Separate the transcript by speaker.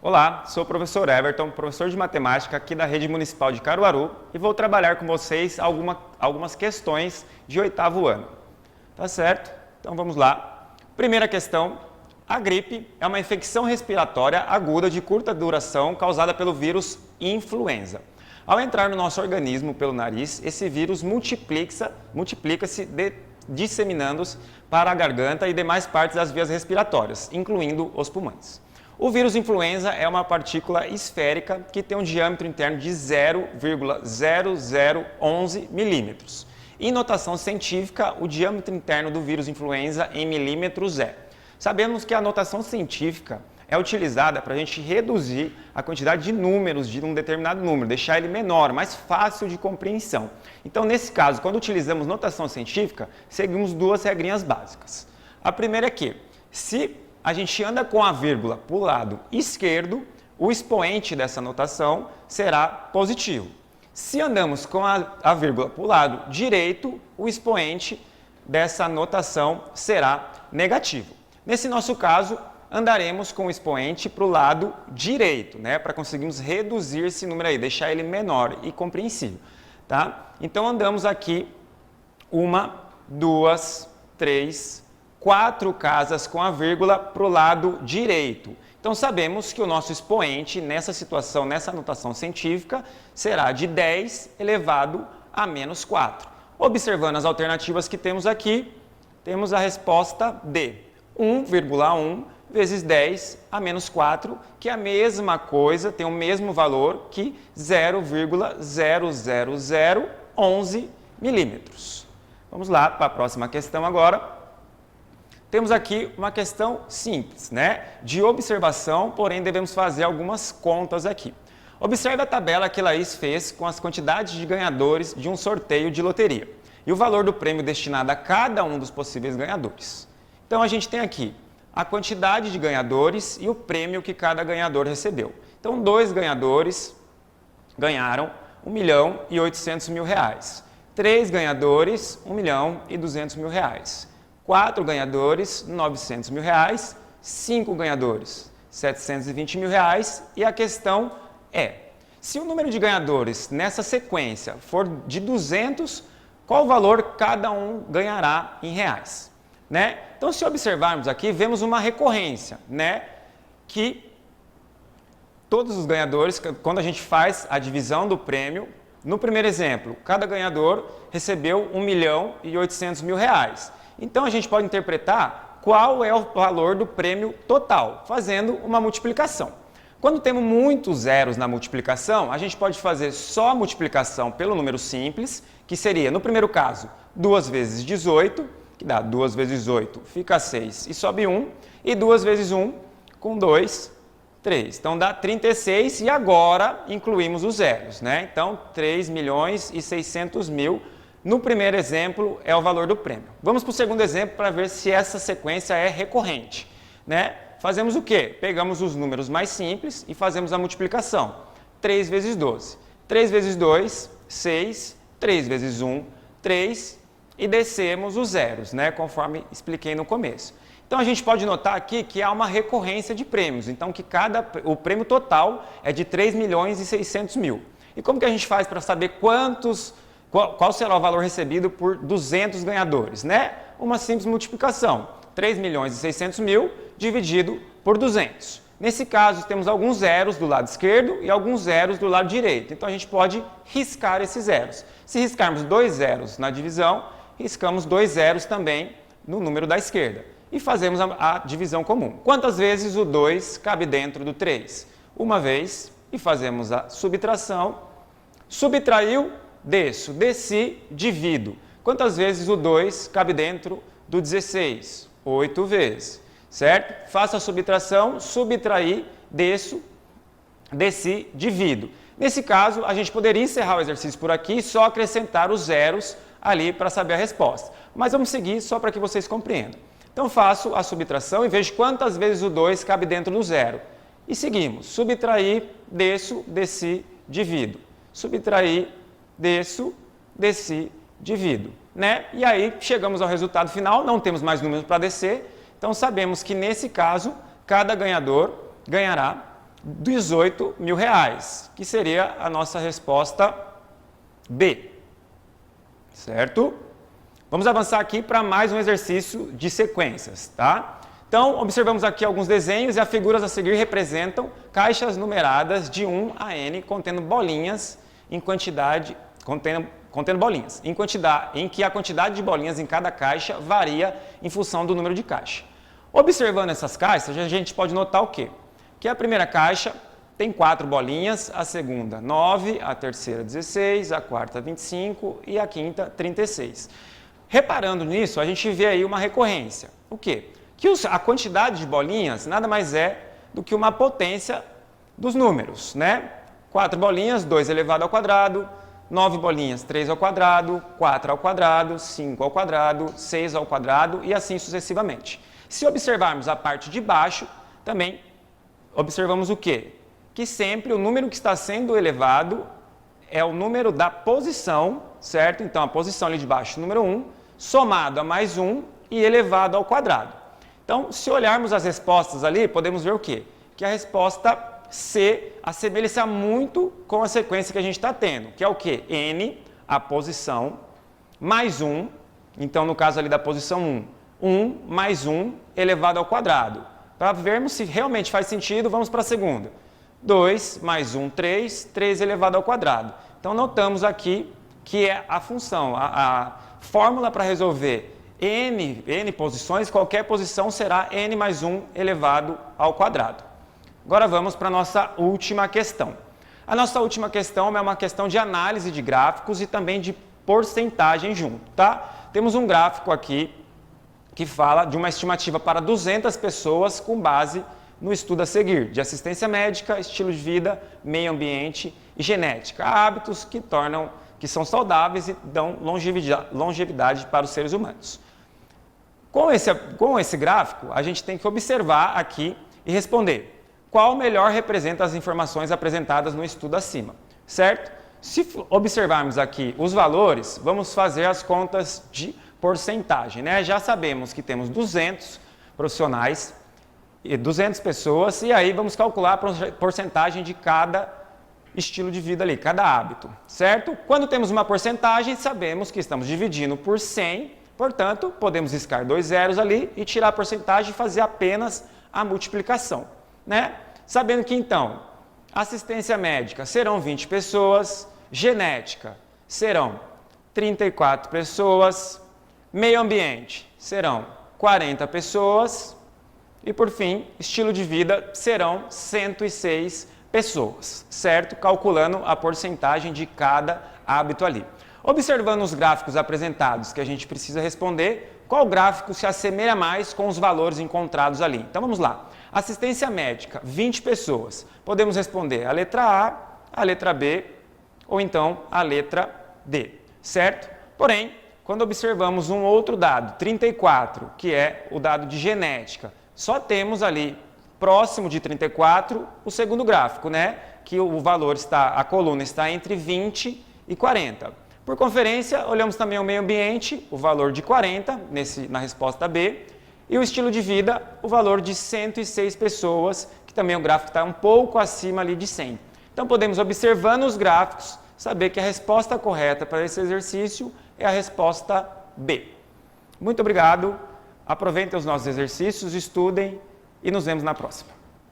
Speaker 1: Olá, sou o professor Everton, professor de matemática aqui da Rede Municipal de Caruaru e vou trabalhar com vocês algumas questões de 8º ano. Tá certo? Então vamos lá. Primeira questão. A gripe é uma infecção respiratória aguda de curta duração causada pelo vírus influenza. Ao entrar no nosso organismo pelo nariz, esse vírus multiplica-se disseminando-se para a garganta e demais partes das vias respiratórias, incluindo os pulmões. O vírus influenza é uma partícula esférica que tem um diâmetro interno de 0,0011 milímetros. Em notação científica, o diâmetro interno do vírus influenza em milímetros é. Sabemos que a notação científica é utilizada para a gente reduzir a quantidade de números de um determinado número, deixar ele menor, mais fácil de compreensão. Então, nesse caso, quando utilizamos notação científica, seguimos duas regrinhas básicas. A primeira é que, se a gente anda com a vírgula para o lado esquerdo, o expoente dessa notação será positivo. Se andamos com a vírgula para o lado direito, o expoente dessa notação será negativo. Nesse nosso caso, andaremos com o expoente para o lado direito, para conseguirmos reduzir esse número aí, deixar ele menor e compreensível. Tá? Então, andamos aqui 1, 2, 3, 4 casas com a vírgula para o lado direito. Então, sabemos que o nosso expoente, nessa situação, nessa notação científica, será de 10 elevado a menos 4. Observando as alternativas que temos aqui, temos a resposta D. 1,1 vezes 10 a menos 4, que é a mesma coisa, tem o mesmo valor que 0,00011 milímetros. Vamos lá para a próxima questão agora. Temos aqui uma questão simples, de observação, porém devemos fazer algumas contas aqui. Observe a tabela que Laís fez com as quantidades de ganhadores de um sorteio de loteria e o valor do prêmio destinado a cada um dos possíveis ganhadores. Então, a gente tem aqui a quantidade de ganhadores e o prêmio que cada ganhador recebeu. Então, 2 ganhadores ganharam R$1.800.000. 3 ganhadores, R$1.200.000. 4 ganhadores, R$900.000. 5 ganhadores, R$720.000. E a questão é, se o número de ganhadores nessa sequência for de 200, qual valor cada um ganhará em reais? Então, se observarmos aqui, vemos uma recorrência, que todos os ganhadores, quando a gente faz a divisão do prêmio, no primeiro exemplo, cada ganhador recebeu R$1.800.000. Então, a gente pode interpretar qual é o valor do prêmio total, fazendo uma multiplicação. Quando temos muitos zeros na multiplicação, a gente pode fazer só a multiplicação pelo número simples, que seria, no primeiro caso, 2 vezes 18, que dá 2 vezes 8, fica 6 e sobe 1, e 2 vezes 1, com 2, 3. Então, dá 36 e agora incluímos os zeros, Então, 3.600.000, no primeiro exemplo, é o valor do prêmio. Vamos para o segundo exemplo para ver se essa sequência é recorrente, Fazemos o quê? Pegamos os números mais simples e fazemos a multiplicação. 3 vezes 12. 3 vezes 2, 6. 3 vezes 1, 3. E descemos os zeros, conforme expliquei no começo. Então, a gente pode notar aqui que há uma recorrência de prêmios. Então, que o prêmio total é de 3.600.000. E como que a gente faz para saber qual será o valor recebido por 200 ganhadores? Uma simples multiplicação. 3.600.000 dividido por 200. Nesse caso, temos alguns zeros do lado esquerdo e alguns zeros do lado direito. Então, a gente pode riscar esses zeros. Se riscarmos 2 zeros na divisão, riscamos 2 zeros também no número da esquerda. E fazemos a divisão comum. Quantas vezes o 2 cabe dentro do 3? Uma vez, e fazemos a subtração. Subtraiu, desço. Desci, divido. Quantas vezes o 2 cabe dentro do 16? 8 vezes. Certo? Faço a subtração, subtrair, desço, desci, divido. Nesse caso, a gente poderia encerrar o exercício por aqui e só acrescentar os zeros ali para saber a resposta. Mas vamos seguir só para que vocês compreendam. Então, faço a subtração e vejo quantas vezes o 2 cabe dentro do zero. E seguimos. Subtrair, desço, desci, divido. Subtrair, desço, desci, divido. E aí, chegamos ao resultado final, não temos mais números para descer. Então, sabemos que, nesse caso, cada ganhador ganhará 18 mil reais, que seria a nossa resposta B, certo? Vamos avançar aqui para mais um exercício de sequências, tá? Então, observamos aqui alguns desenhos e as figuras a seguir representam caixas numeradas de 1 a N contendo bolinhas em quantidade, contendo bolinhas, em que a quantidade de bolinhas em cada caixa varia em função do número de caixa. Observando essas caixas, a gente pode notar o quê? Que a primeira caixa tem 4 bolinhas, a segunda 9, a terceira 16, a quarta 25 e a quinta 36. Reparando nisso, a gente vê aí uma recorrência. O quê? Que a quantidade de bolinhas nada mais é do que uma potência dos números, né? 4 bolinhas, 2 elevado ao quadrado, 9 bolinhas, 3 ao quadrado, 4 ao quadrado, 5 ao quadrado, 6 ao quadrado e assim sucessivamente. Se observarmos a parte de baixo, também observamos o quê? Que sempre o número que está sendo elevado é o número da posição, certo? Então, a posição ali de baixo, número 1, somado a mais 1 e elevado ao quadrado. Então, se olharmos as respostas ali, podemos ver o quê? Que a resposta C assemelha-se muito com a sequência que a gente está tendo, que é o quê? N, a posição, mais 1, então, no caso ali da posição 1 mais 1 elevado ao quadrado. Para vermos se realmente faz sentido, vamos para a segunda. 2 mais 1, 3, 3 elevado ao quadrado. Então, notamos aqui que é a função, a fórmula para resolver n posições, qualquer posição será n mais 1 elevado ao quadrado. Agora vamos para a nossa última questão. A nossa última questão é uma questão de análise de gráficos e também de porcentagem junto, tá? Temos um gráfico aqui que fala de uma estimativa para 200 pessoas com base no estudo a seguir, de assistência médica, estilo de vida, meio ambiente e genética. Há hábitos que são saudáveis e dão longevidade para os seres humanos. Com esse gráfico, a gente tem que observar aqui e responder qual melhor representa as informações apresentadas no estudo acima, certo? Se observarmos aqui os valores, vamos fazer as contas de porcentagem, né? Já sabemos que temos 200 profissionais e 200 pessoas e aí vamos calcular a porcentagem de cada estilo de vida ali, cada hábito, certo? Quando temos uma porcentagem, sabemos que estamos dividindo por 100, portanto, podemos riscar 2 zeros ali e tirar a porcentagem e fazer apenas a multiplicação, né? Sabendo que então, assistência médica serão 20 pessoas, genética serão 34 pessoas, meio ambiente serão 40 pessoas e, por fim, estilo de vida serão 106 pessoas, certo? Calculando a porcentagem de cada hábito ali. Observando os gráficos apresentados que a gente precisa responder, qual gráfico se assemelha mais com os valores encontrados ali? Então, vamos lá. Assistência médica, 20 pessoas. Podemos responder a letra A, a letra B ou então a letra D, certo? Porém, quando observamos um outro dado, 34, que é o dado de genética, só temos ali, próximo de 34, o segundo gráfico, né? Que o valor a coluna está entre 20 e 40. Por conferência, olhamos também o meio ambiente, o valor de 40, na resposta B, e o estilo de vida, o valor de 106 pessoas, que também o gráfico está um pouco acima ali de 100. Então, podemos, observando os gráficos, saber que a resposta correta para esse exercício é a resposta B. Muito obrigado, aproveitem os nossos exercícios, estudem e nos vemos na próxima.